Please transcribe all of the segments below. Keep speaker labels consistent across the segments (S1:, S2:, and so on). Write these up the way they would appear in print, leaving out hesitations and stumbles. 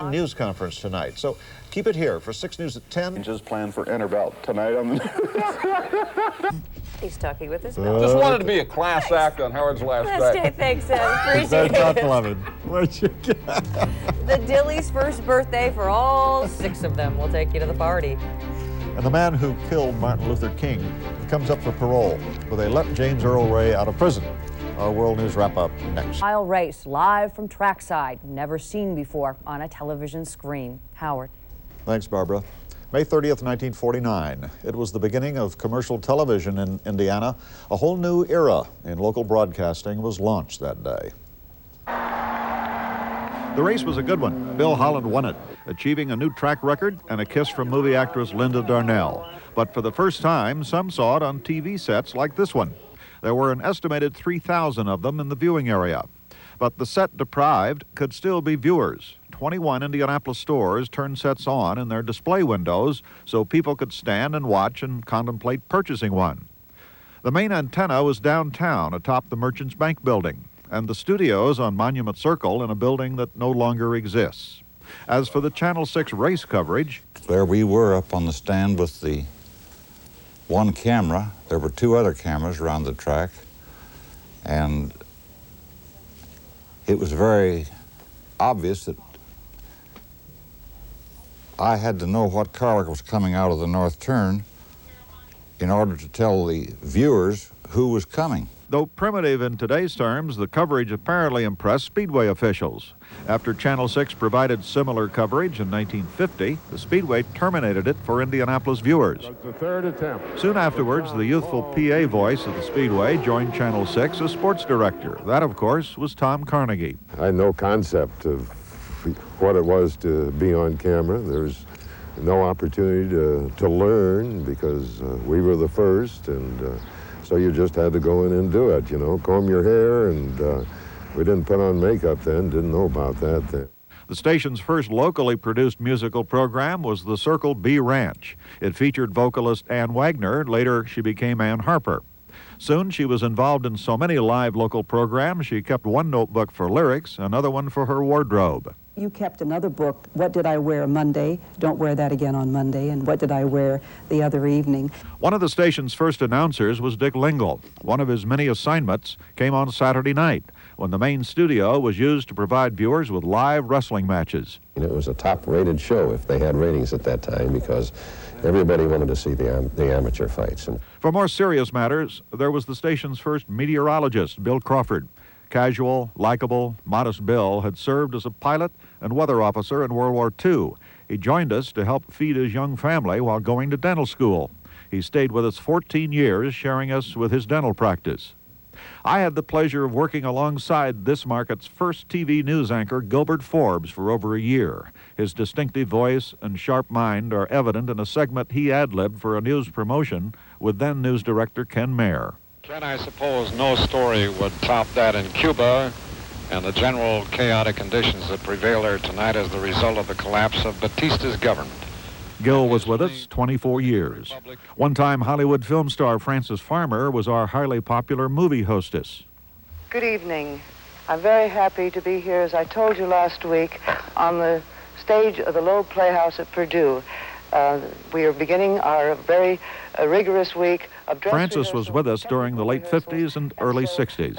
S1: News conference tonight. So keep it here for 6 News at 10.
S2: Just planned for Interbout tonight on the
S3: He's talking with his mouth.
S4: Just wanted to be a class act on Howard's last day.
S3: Thanks, appreciate it.
S1: Beloved. Where'd you get?
S3: The Dilly's first birthday for all 6 of them. We'll take you to the party.
S1: And the man who killed Martin Luther King comes up for parole, but they let James Earl Ray out of prison. Our World News wrap-up next.
S3: Mile race live from trackside, never seen before on a television screen. Howard.
S1: Thanks, Barbara. May 30th, 1949. It was the beginning of commercial television in Indiana. A whole new era in local broadcasting was launched that day. The race was a good one. Bill Holland won it, achieving a new track record and a kiss from movie actress Linda Darnell. But for the first time, some saw it on TV sets like this one. There were an estimated 3,000 of them in the viewing area. But the set-deprived could still be viewers. 21 Indianapolis stores turned sets on in their display windows so people could stand and watch and contemplate purchasing one. The main antenna was downtown atop the Merchants Bank building, and the studios on Monument Circle in a building that no longer exists. As for the Channel 6 race coverage,
S5: there we were up on the stand with the one camera. There were 2 other cameras around the track, and it was very obvious that I had to know what car was coming out of the north turn in order to tell the viewers who was coming.
S1: Though primitive in today's terms, the coverage apparently impressed Speedway officials. After Channel 6 provided similar coverage in 1950, the Speedway terminated it for Indianapolis viewers.
S6: The third attempt.
S1: Soon afterwards, the youthful PA voice of the Speedway joined Channel 6 as sports director. That, of course, was Tom Carnegie.
S6: I had no concept of what it was to be on camera. There was no opportunity to learn because we were the first, and so you just had to go in and do it, you know, comb your hair, and we didn't put on makeup then, didn't know about that then.
S1: The station's first locally produced musical program was the Circle B Ranch. It featured vocalist Ann Wagner. Later, she became Ann Harper. Soon, she was involved in so many live local programs, she kept one notebook for lyrics, another one for her wardrobe.
S7: You kept another book, What Did I Wear Monday? Don't wear that again on Monday, and What Did I Wear the other evening?
S1: One of the station's first announcers was Dick Lingle. One of his many assignments came on Saturday night, when the main studio was used to provide viewers with live wrestling matches.
S8: It was a top-rated show if they had ratings at that time because everybody wanted to see the amateur fights.
S1: For more serious matters, there was the station's first meteorologist, Bill Crawford. Casual, likable, modest Bill had served as a pilot and weather officer in World War II. He joined us to help feed his young family while going to dental school. He stayed with us 14 years, sharing us with his dental practice. I had the pleasure of working alongside this market's first TV news anchor, Gilbert Forbes, for over a year. His distinctive voice and sharp mind are evident in a segment he ad-libbed for a news promotion with then news director Ken Mayer.
S9: Ken, I suppose no story would top that in Cuba and the general chaotic conditions that prevail there tonight as the result of the collapse of Batista's government.
S1: Gil was with us 24 years. One-time Hollywood film star Frances Farmer was our highly popular movie hostess.
S10: Good evening. I'm very happy to be here, as I told you last week, on the stage of the Loeb Playhouse at Purdue. We are beginning our very rigorous week of dress
S1: Frances was with us during the late 50s and early 60s.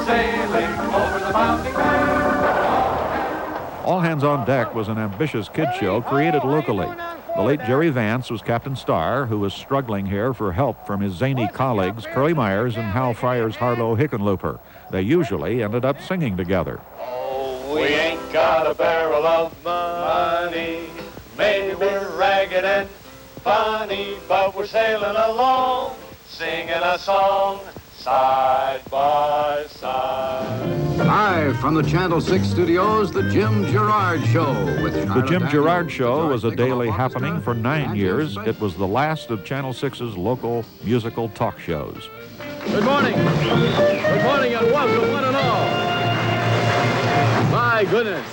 S11: Sailing over the mountain
S1: All Hands on Deck was an ambitious kid show created locally. The late Jerry Vance was Captain Starr, who was struggling here for help from his zany colleagues, Curly Myers and Hal Fryer's Harlow Hickenlooper. They usually ended up singing together.
S11: Oh, we ain't got a barrel of money. Maybe we're ragged and funny, but we're sailing along, singing a song, side by side.
S12: Live from the Channel 6 studios, the Jim Girard Show.
S1: The Jim Girard Show was a daily happening for 9 years. It was the last of Channel 6's local musical talk shows.
S13: Good morning. Good morning and welcome, one and all. My goodness.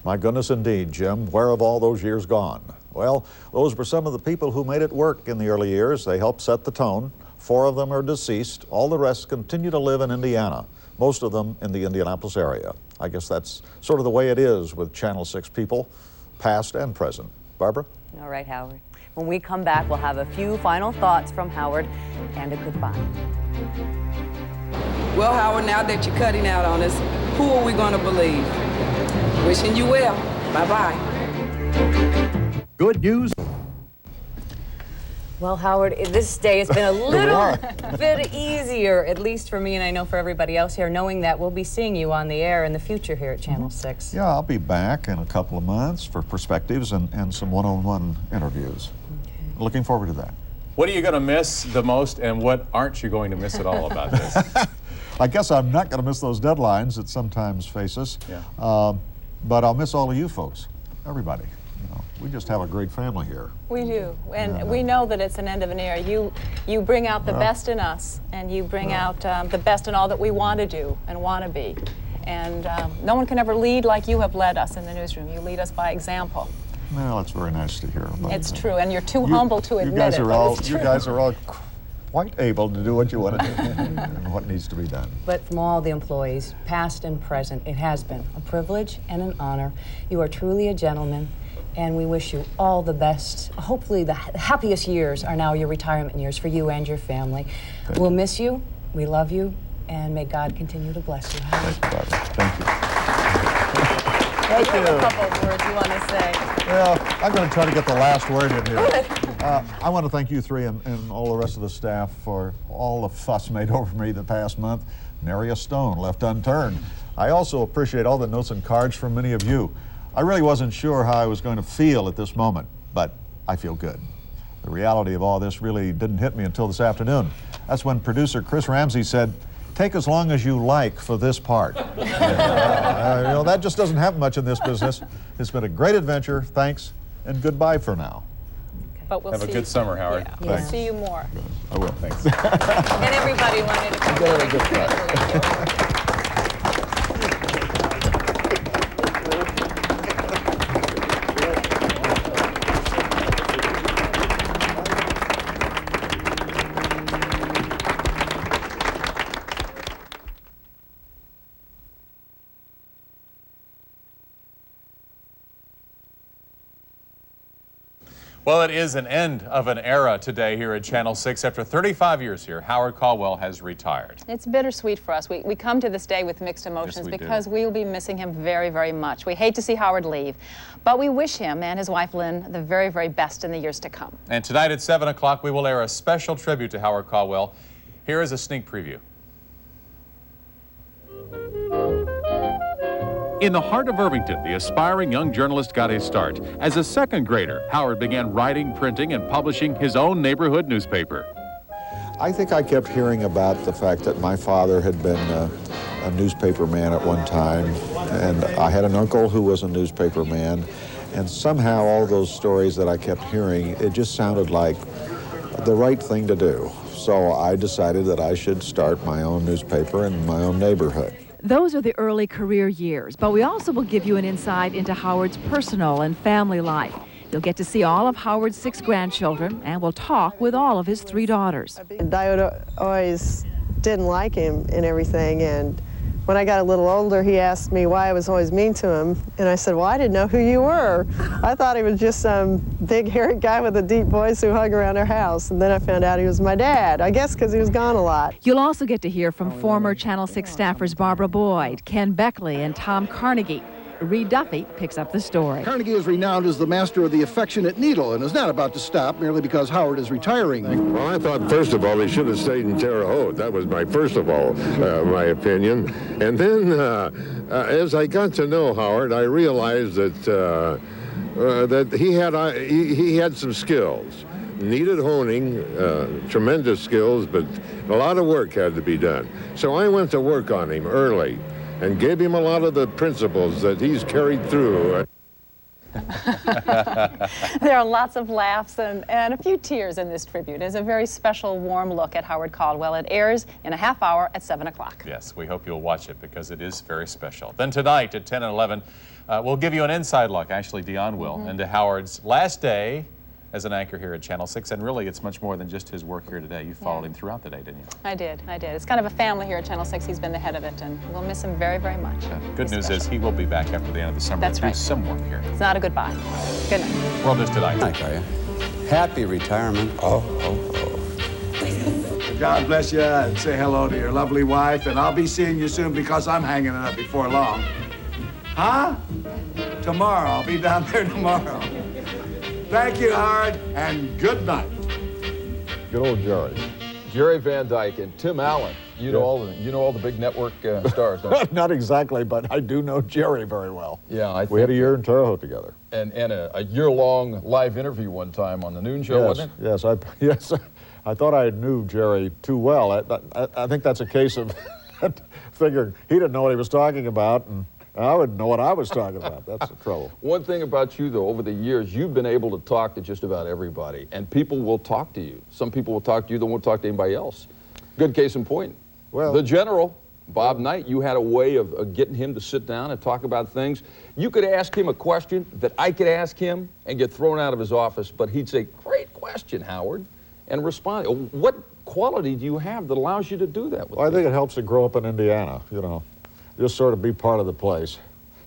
S1: My goodness indeed, Jim. Where have all those years gone? Well, those were some of the people who made it work in the early years. They helped set the tone. 4 of them are deceased. All the rest continue to live in Indiana, most of them in the Indianapolis area. I guess that's sort of the way it is with Channel 6 people, past and present. Barbara?
S3: All right, Howard. When we come back, we'll have a few final thoughts from Howard and a goodbye.
S14: Well, Howard, now that you're cutting out on us, who are we going to believe? Wishing you well. Bye-bye.
S1: Good news.
S3: Well, Howard, this day has been a little bit easier, at least for me and I know for everybody else here, knowing that we'll be seeing you on the air in the future here at Channel 6.
S1: Yeah, I'll be back in a couple of months for perspectives and some one-on-one interviews. Okay. Looking forward to that.
S15: What are you going to miss the most, and what aren't you going to miss at all about this?
S1: I guess I'm not going to miss those deadlines that sometimes face us.
S15: Yeah.
S1: But I'll miss all of you folks, everybody. You know, we just have a great family here.
S16: We do, and we know that it's an end of an era. You bring out the best in us, and you bring out the best in all that we want to do and want to be. And no one can ever lead like you have led us in the newsroom. You lead us by example.
S1: Well, that's very nice to hear.
S16: It's true, and you're too humble to admit it.
S1: You guys are all quite able to do what you want to do and what needs to be done.
S3: But from all the employees, past and present, it has been a privilege and an honor. You are truly a gentleman, and we wish you all the best. Hopefully the happiest years are now your retirement years for you and your family. We'll miss you, we love you, and may God continue to bless you.
S1: Thank you, Barbara. Thank you.
S16: Thank you. A couple of words you want to say.
S1: Well, I'm going to try to get the last word in here. I want to thank you three and all the rest of the staff for all the fuss made over me the past month. Nary a stone left unturned. I also appreciate all the notes and cards from many of you. I really wasn't sure how I was going to feel at this moment, but I feel good. The reality of all this really didn't hit me until this afternoon. That's when producer Chris Ramsey said, "Take as long as you like for this part." You know, that just doesn't happen much in this business. It's been a great adventure. Thanks, and goodbye for now.
S16: But we'll
S15: Have a good summer, Howard.
S16: Yeah. We'll see you more.
S15: I will. Thanks.
S16: And everybody wanted to come down and congratulate you.
S15: Well, it is an end of an era today here at Channel 6. After 35 years here, Howard Caldwell has retired.
S16: It's bittersweet for us. We come to this day with mixed emotions because we will be missing him very, very much. We hate to see Howard leave, but we wish him and his wife Lynn the very, very best in the years to come.
S15: And tonight at 7 o'clock, we will air a special tribute to Howard Caldwell. Here is a sneak preview.
S17: In the heart of Irvington, the aspiring young journalist got his start. As a second grader, Howard began writing, printing, and publishing his own neighborhood newspaper.
S1: I think I kept hearing about the fact that my father had been a newspaper man at one time, and I had an uncle who was a newspaper man, and somehow all those stories that I kept hearing, it just sounded like the right thing to do. So I decided that I should start my own newspaper in my own neighborhood.
S18: Those are the early career years, but we also will give you an insight into Howard's personal and family life. You'll get to see all of Howard's 6 grandchildren, and we'll talk with all of his 3 daughters.
S19: I always didn't like him and everything, and when I got a little older, he asked me why I was always mean to him, and I said, well, I didn't know who you were. I thought he was just some big, hairy guy with a deep voice who hung around our house, and then I found out he was my dad, I guess because he was gone a lot.
S18: You'll also get to hear from former Channel 6 staffers Barbara Boyd, Ken Beckley, and Tom Carnegie. Reed Duffy picks up the story.
S20: Carnegie is renowned as the master of the affectionate needle and is not about to stop merely because Howard is retiring.
S6: Well, I thought, first of all, he should have stayed in Terre Haute. That was my first of all, my opinion. And then, as I got to know Howard, I realized that that he had some skills. Needed honing, tremendous skills, but a lot of work had to be done. So I went to work on him early and gave him a lot of the principles that he's carried through.
S16: There are lots of laughs and a few tears in this tribute. It's a very special, warm look at Howard Caldwell. It airs in a half hour at 7 o'clock.
S15: Yes, we hope you'll watch it because it is very special. Then tonight at 10 and 11, we'll give you an inside look, actually Dion will, into Howard's last day as an anchor here at Channel 6, and really it's much more than just his work here today. You followed him throughout the day, didn't you?
S16: I did. It's kind of a family here at Channel 6. He's been the head of it, and we'll miss him very, very much.
S15: Good news is he will be back after the end of the summer.
S16: That's
S15: to do
S16: right.
S15: some work here.
S16: It's not a goodbye. Good night.
S15: World News Tonight.
S21: Night, are you? Happy retirement.
S22: God bless you, and say hello to your lovely wife, and I'll be seeing you soon because I'm hanging it up before long. Huh? Tomorrow. I'll be down there tomorrow. Thank you, Howard, and good night.
S6: Good old Jerry.
S4: Jerry Van Dyke and Tim Allen. You know all the big network stars, don't you?
S1: Not exactly, but I do know Jerry very well.
S4: Yeah,
S1: We had a year in Terre Haute together.
S4: And a year-long live interview one time on the noon show, wasn't it?
S1: Yes, I thought I knew Jerry too well. I think that's a case of figuring he didn't know what he was talking about, and I wouldn't know what I was talking about. That's the trouble.
S4: One thing about you, though, over the years, you've been able to talk to just about everybody, and people will talk to you. Some people will talk to you, they won't talk to anybody else. Good case in point.
S1: Well,
S4: the General, Bob Knight, you had a way of getting him to sit down and talk about things. You could ask him a question that I could ask him and get thrown out of his office, but he'd say, "Great question, Howard," and respond. What quality do you have that allows you to do that with
S1: I think it helps to grow up in Indiana, just sort of be part of the place.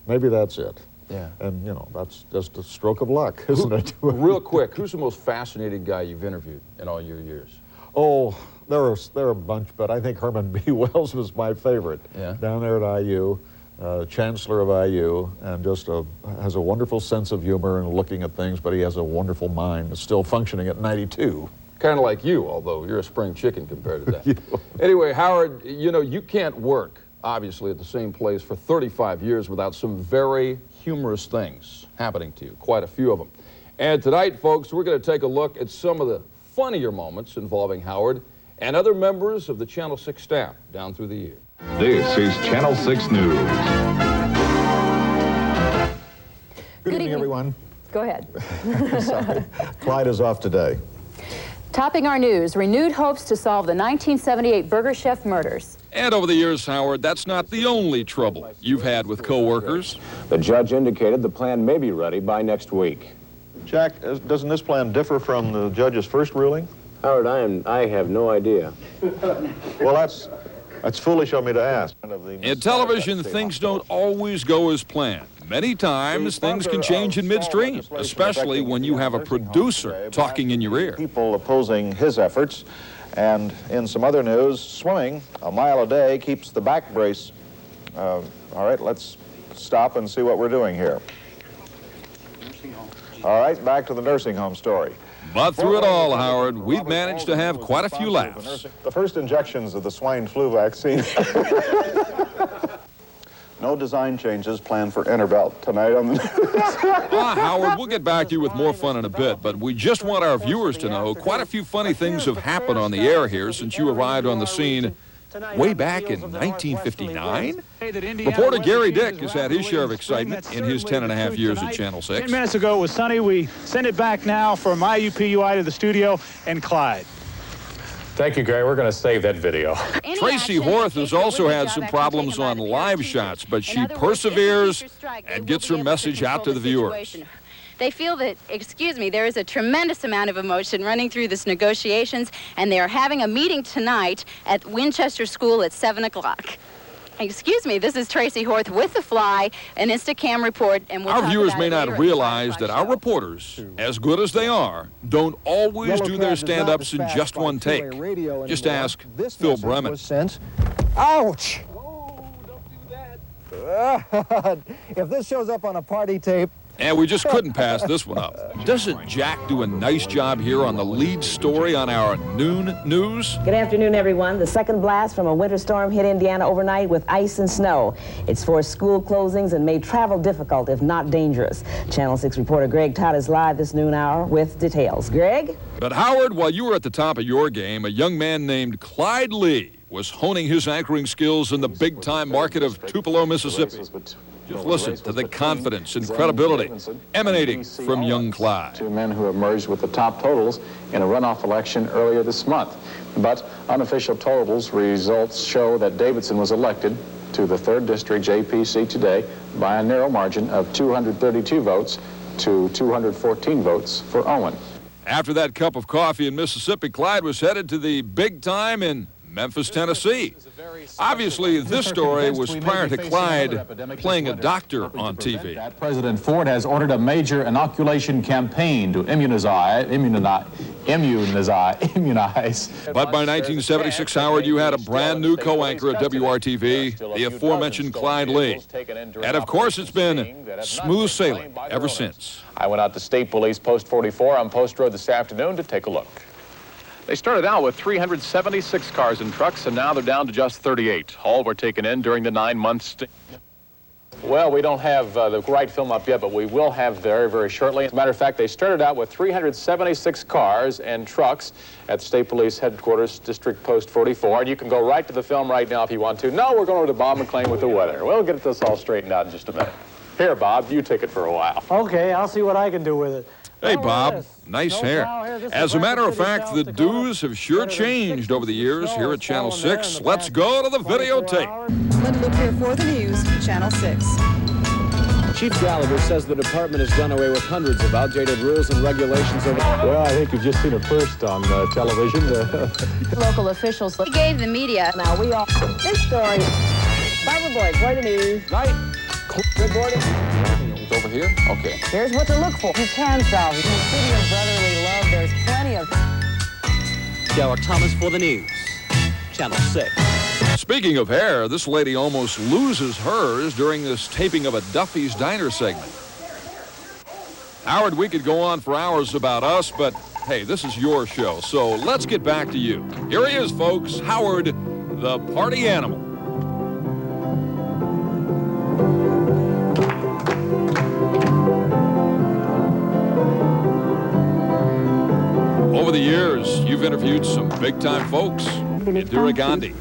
S1: Maybe that's it.
S4: Yeah.
S1: And, that's just a stroke of luck, isn't it?
S4: Real quick, who's the most fascinating guy you've interviewed in all your years?
S1: Oh, there are a bunch, but I think Herman B. Wells was my favorite.
S4: Yeah.
S1: Down there at IU, Chancellor of IU, and just has a wonderful sense of humor and looking at things, but he has a wonderful mind. It's still functioning at 92.
S4: Kind of like you, although you're a spring chicken compared to that. Anyway, Howard, you can't work, obviously, at the same place for 35 years without some very humorous things happening to you, quite a few of them. And tonight, folks, we're going to take a look at some of the funnier moments involving Howard and other members of the Channel 6 staff down through the years.
S23: This is Channel 6 News.
S1: Good evening, everyone.
S24: Go ahead.
S1: Sorry. Clyde is off today.
S24: Topping our news, renewed hopes to solve the 1978 Burger Chef murders.
S9: And over the years, Howard, that's not the only trouble you've had with co-workers.
S25: The judge indicated the plan may be ready by next week.
S1: Jack, doesn't this plan differ from the judge's first ruling?
S25: Howard, I have no idea.
S1: Well, that's foolish of me to ask.
S9: In television, things don't always go as planned. Many times, things can change in midstream, especially when you have a producer talking in your ear.
S1: People opposing his efforts. And in some other news, swimming a mile a day keeps the back brace. All right, let's stop and see what we're doing here. All right, back to the nursing home story.
S9: But through it all, Howard, we've managed to have quite a few laughs.
S1: The first injections of the swine flu vaccine. No design changes planned for Interbelt tonight on the
S9: Howard, we'll get back to you with more fun in a bit, but we just want our viewers to know quite a few funny things have happened on the air here since you arrived on the scene way back in 1959. Reporter Gary Dick has had his share of excitement in his 10.5 years at Channel 6.
S26: 10 minutes ago it was sunny. We send it back now from IUPUI to the studio and Clyde.
S27: Thank you, Gary. We're going to save that video.
S9: Tracy Horth has also had some problems on live shots, but she perseveres and gets her message out to the viewers.
S28: They feel that, there is a tremendous amount of emotion running through this negotiations, and they are having a meeting tonight at Winchester School at 7 o'clock. This is Tracy Horth with The Fly, an Instacam report, and we'll
S9: our viewers may not realize that our reporters, as good as they are, don't always do their stand-ups in just one take. Just ask Phil Bremen.
S29: Ouch! Whoa, don't do that. If this shows up on a party tape,
S9: And we just couldn't pass this one up. Doesn't Jack do a nice job here on the lead story on our noon news?
S30: Good afternoon, everyone. The second blast from a winter storm hit Indiana overnight with ice and snow. It's forced school closings and made travel difficult, if not dangerous. Channel 6 reporter Greg Todd is live this noon hour with details. Greg?
S9: But Howard, while you were at the top of your game, a young man named Clyde Lee was honing his anchoring skills in the big-time market of Tupelo, Mississippi. Just listen to the confidence and credibility emanating from young Clyde.
S25: Two men who emerged with the top totals in a runoff election earlier this month. But unofficial totals results show that Davidson was elected to the 3rd District JPC today by a narrow margin of 232 votes to 214 votes for Owen.
S9: After that cup of coffee in Mississippi, Clyde was headed to the big time in Memphis, Tennessee. Obviously, this story was prior to Clyde playing a doctor on TV.
S27: President Ford has ordered a major inoculation campaign to immunize. But
S9: by 1976, Howard, you had a brand new co-anchor at WRTV, the aforementioned Clyde Lee. And of course, it's been smooth sailing ever since.
S27: I went out to State Police Post 44 on Post Road this afternoon to take a look. They started out with 376 cars and trucks, and now they're down to just 38. All were taken in during the 9-month stint. Well, we don't have the right film up yet, but we will have very, very shortly. As a matter of fact, they started out with 376 cars and trucks at the State Police Headquarters, District Post 44. And you can go right to the film right now if you want to. No, we're going to Bob McLean with the weather. We'll get this all straightened out in just a minute. Here, Bob, you take it for a while.
S2: Okay, I'll see what I can do with it.
S9: Hey, Bob, nice hair. As a matter of fact, the dues have sure changed over the years here at Channel 6. Let's go to the videotape.
S3: Linda Look here for the news, Channel 6.
S5: Chief Gallagher says the department has done away with hundreds of outdated rules and regulations over...
S27: Well, I think you've just seen it first on television.
S24: Local officials
S28: gave the media.
S30: Now we all... This story. Barbara Boyd, for the news.
S27: Night.
S30: Good morning.
S4: It's over here? Okay.
S30: Here's what to look for. You can solve it. In the city of brotherly love, there's plenty of...
S5: Derek Thomas for the news. Channel 6.
S9: Speaking of hair, this lady almost loses hers during this taping of a Duffy's Diner segment. Howard, we could go on for hours about us, but hey, this is your show, so let's get back to you. Here he is, folks, Howard, the party animal. Over the years, you've interviewed some big-time folks. Indira Gandhi,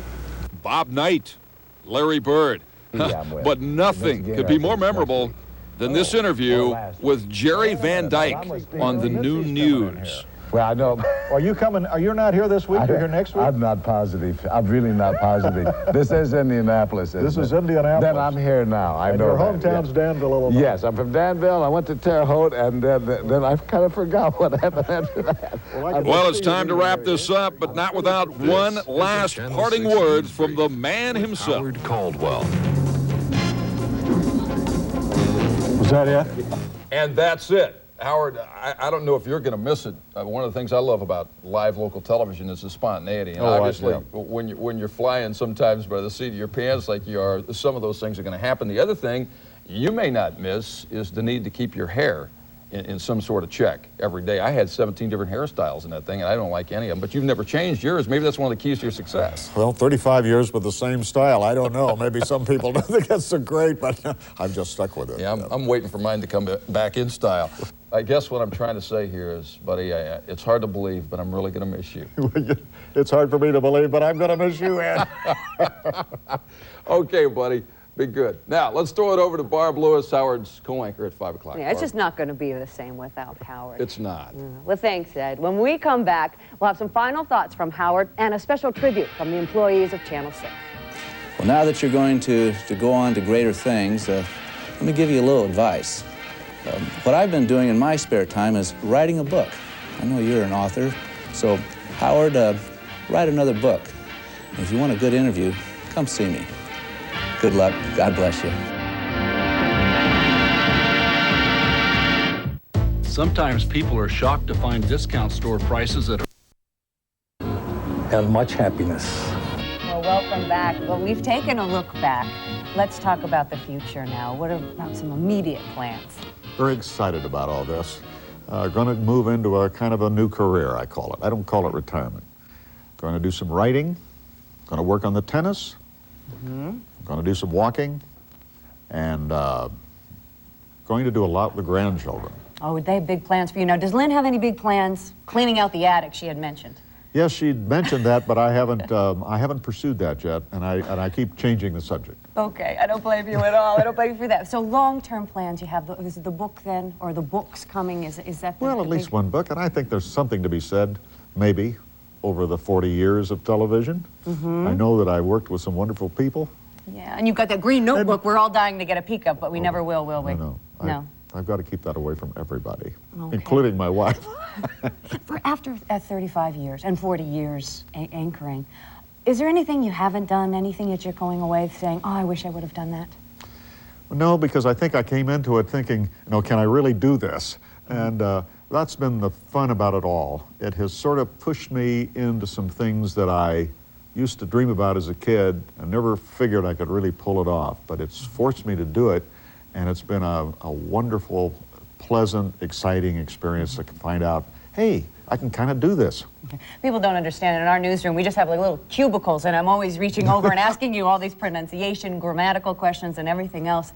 S9: Bob Knight, Larry Bird. But nothing could be more memorable than this interview with Jerry Van Dyke on the Noon News.
S7: Well, I know.
S1: Are you coming? Are you not here this week? You're here next week?
S7: I'm not positive. I'm really not positive. This is Indianapolis.
S1: This is Indianapolis.
S7: Then I'm here now. I know
S1: your hometown's Danville, Illinois.
S7: Yes, I'm from Danville. I went to Terre Haute, and then I kind of forgot what happened after that.
S9: Well, it's time to wrap this up, but not without one last parting word from the man himself.
S23: Howard Caldwell.
S1: Was that it?
S4: And that's it. Howard, I don't know if you're going to miss it. One of the things I love about live local television is the spontaneity. And obviously, when you're flying sometimes by the seat of your pants like you are, some of those things are going to happen. The other thing you may not miss is the need to keep your hair in some sort of check every day. I had 17 different hairstyles in that thing, and I don't like any of them. But you've never changed yours. Maybe that's one of the keys to your success.
S1: Well, 35 years with the same style. I don't know. Maybe some people don't think that's so great, but I've just stuck with it.
S4: Yeah, I'm waiting for mine to come back in style. I guess what I'm trying to say here is, buddy, it's hard to believe, but I'm really going to miss you.
S1: It's hard for me to believe, but I'm going to miss you, Ed.
S4: Okay, buddy. Be good. Now, let's throw it over to Barb Lewis, Howard's co-anchor at 5 o'clock.
S8: Yeah, it's just not going to be the same without Howard.
S4: It's not.
S8: Well, thanks, Ed. When we come back, we'll have some final thoughts from Howard and a special tribute from the employees of Channel 6.
S21: Well, now that you're going to go on to greater things, let me give you a little advice. What I've been doing in my spare time is writing a book. I know you're an author, so Howard, write another book. And if you want a good interview, come see me. Good luck. God bless you.
S10: Sometimes people are shocked to find discount store prices at
S5: And much happiness.
S8: Well, welcome back. Well, we've taken a look back. Let's talk about the future now. What about some immediate plans?
S1: Very excited about all this. Going to move into a kind of a new career, I call it. I don't call it retirement. Going to do some writing. Going to work on the tennis. Going to do some walking, and going to do a lot with grandchildren.
S8: Oh, they have big plans for you. Now, does Lynn have any big plans? Cleaning out the attic, she had mentioned.
S1: Yes, she'd mentioned that, but I haven't pursued that yet, and I keep changing the subject.
S8: Okay, I don't blame you at all. I don't blame you for that. So long-term plans, you have, is it the book then, or the books coming? Is that the
S1: Well, at least one book, and I think there's something to be said, maybe, over the 40 years of television. I know that I worked with some wonderful people.
S8: Yeah, and you've got that green notebook we're all dying to get a peek of, but we never will we?
S1: No. I've got to keep that away from everybody,
S8: Okay.
S1: including my wife.
S8: For after 35 years and 40 years anchoring, is there anything you haven't done, anything that you're going away saying, oh, I wish I would have done that?
S1: No, because I think I came into it thinking, you know, can I really do this? And that's been the fun about it all. It has sort of pushed me into some things that I used to dream about as a kid and never figured I could really pull it off, but it's forced me to do it, and it's been a wonderful, pleasant, exciting experience to find out, hey, I can kind of do this.
S8: Okay. People don't understand. In our newsroom, we just have like little cubicles, and I'm always reaching over and asking you all these pronunciation, grammatical questions, and everything else.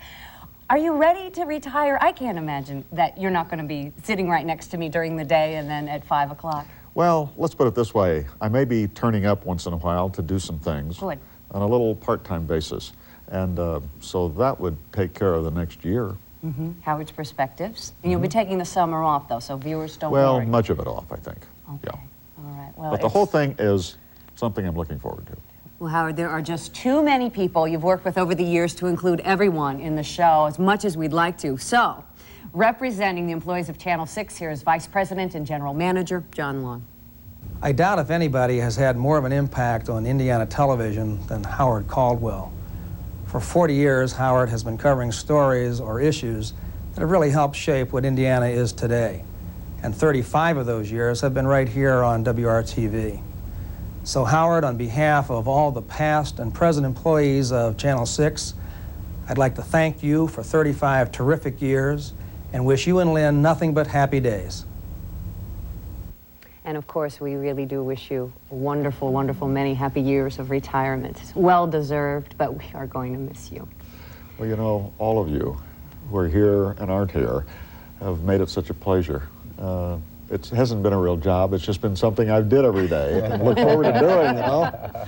S8: Are you ready to retire? I can't imagine that you're not going to be sitting right next to me during the day and then at 5 o'clock.
S1: Well, let's put it this way. I may be turning up once in a while to do some things.
S8: Good.
S1: On a little part-time basis. And so that would take care of the next year.
S8: Mm-hmm. Howard's Perspectives. And you'll be taking the summer off, though, so viewers don't
S1: Well,
S8: worry.
S1: much of it off, I think.
S8: Okay.
S1: Yeah.
S8: All right. Well,
S1: But the whole thing is something I'm looking forward to.
S8: Well, Howard, there are just too many people you've worked with over the years to include everyone in the show as much as we'd like to. So, representing the employees of Channel 6 here is Vice President and General Manager John Long.
S11: I doubt if anybody has had more of an impact on Indiana television than Howard Caldwell. For 40 years, Howard has been covering stories or issues that have really helped shape what Indiana is today. And 35 of those years have been right here on WRTV. So Howard, on behalf of all the past and present employees of Channel 6, I'd like to thank you for 35 terrific years and wish you and Lynn nothing but happy days.
S8: And of course, we really do wish you a wonderful, wonderful many happy years of retirement. It's well deserved, but we are going to miss you.
S1: Well, you know, all of you who are here and aren't here have made it such a pleasure. It hasn't been a real job. It's just been something I did every day and look forward to doing, you know.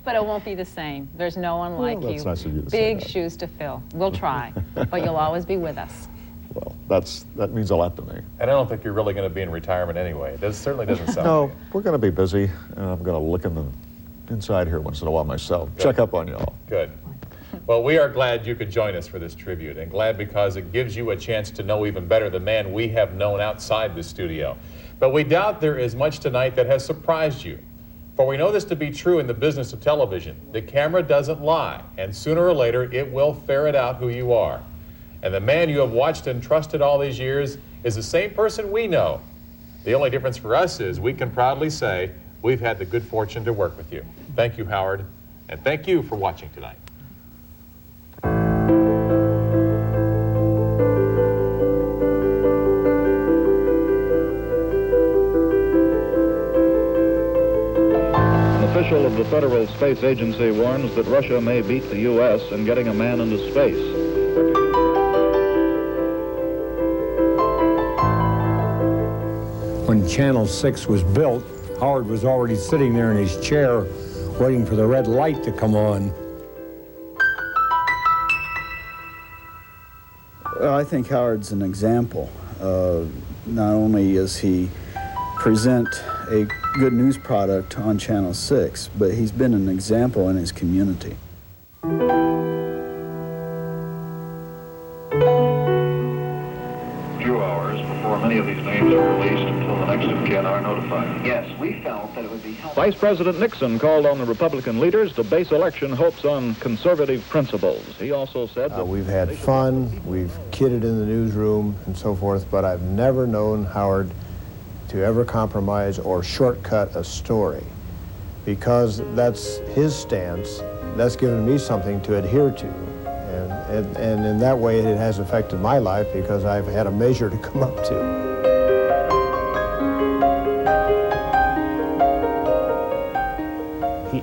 S24: But it won't be the same. There's no one like you.
S1: That's nice of you to say
S24: Big
S1: that.
S24: shoes to fill. We'll try, but you'll always be with us.
S1: Well, that means a lot to me.
S27: And I don't think you're really going to be in retirement anyway. It certainly doesn't sound
S1: No,
S27: like it.
S1: we're going to be busy, and I'm going to look in the inside here once in a while myself. Check up on y'all.
S27: Good. Well, we are glad you could join us for this tribute, and glad because it gives you a chance to know even better the man we have known outside the studio. But we doubt there is much tonight that has surprised you. For we know this to be true in the business of television. The camera doesn't lie, and sooner or later it will ferret out who you are. And the man you have watched and trusted all these years is the same person we know. The only difference for us is we can proudly say we've had the good fortune to work with you. Thank you, Howard, and thank you for watching tonight.
S12: An official of the Federal Space Agency warns that Russia may beat the U.S. in getting a man into space.
S13: When Channel 6 was built, Howard was already sitting there in his chair waiting for the red light to come on.
S14: Well, I think Howard's an example. Not only does he present a good news product on Channel 6, but he's been an example in his community.
S12: Few hours before many of these names are released until the next of kin are notified.
S15: Yes, we felt that it would be helpful.
S12: Vice President Nixon called on the Republican leaders to base election hopes on conservative principles. He also said that
S15: we've had fun, we've kidded in the newsroom and so forth, but I've never known Howard to ever compromise or shortcut a story, because that's his stance. That's given me something to adhere to. And in that way, it has affected my life because I've had a measure to come up to.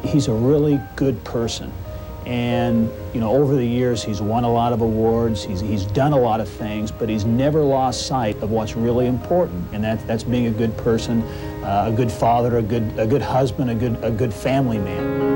S16: He's a really good person. And, you know, over the years, he's won a lot of awards, he's done a lot of things, but he's never lost sight of what's really important, and that's being a good person, a good father, a good husband, a good family man.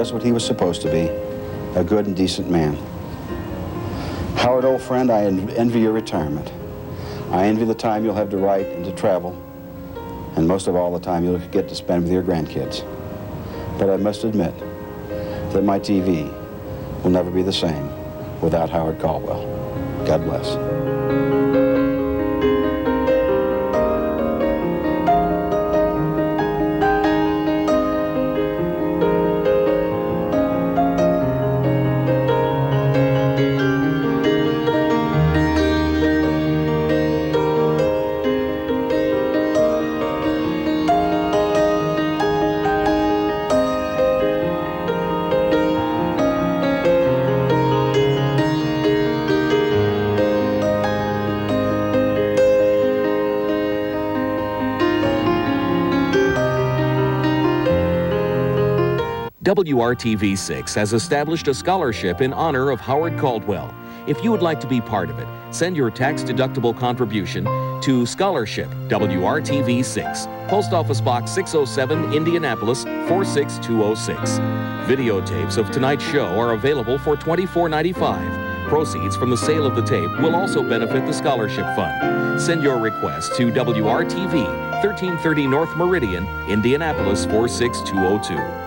S2: just what he was supposed to be, a good and decent man. Howard, old friend, I envy your retirement. I envy the time you'll have to write and to travel, and most of all, the time you'll get to spend with your grandkids. But I must admit that my TV will never be the same without Howard Caldwell. God bless.
S6: WRTV 6 has established a scholarship in honor of Howard Caldwell. If you would like to be part of it, send your tax-deductible contribution to Scholarship WRTV 6, Post Office Box 607, Indianapolis 46206. Videotapes of tonight's show are available for $24.95. Proceeds from the sale of the tape will also benefit the scholarship fund. Send your request to WRTV, 1330 North Meridian, Indianapolis 46202.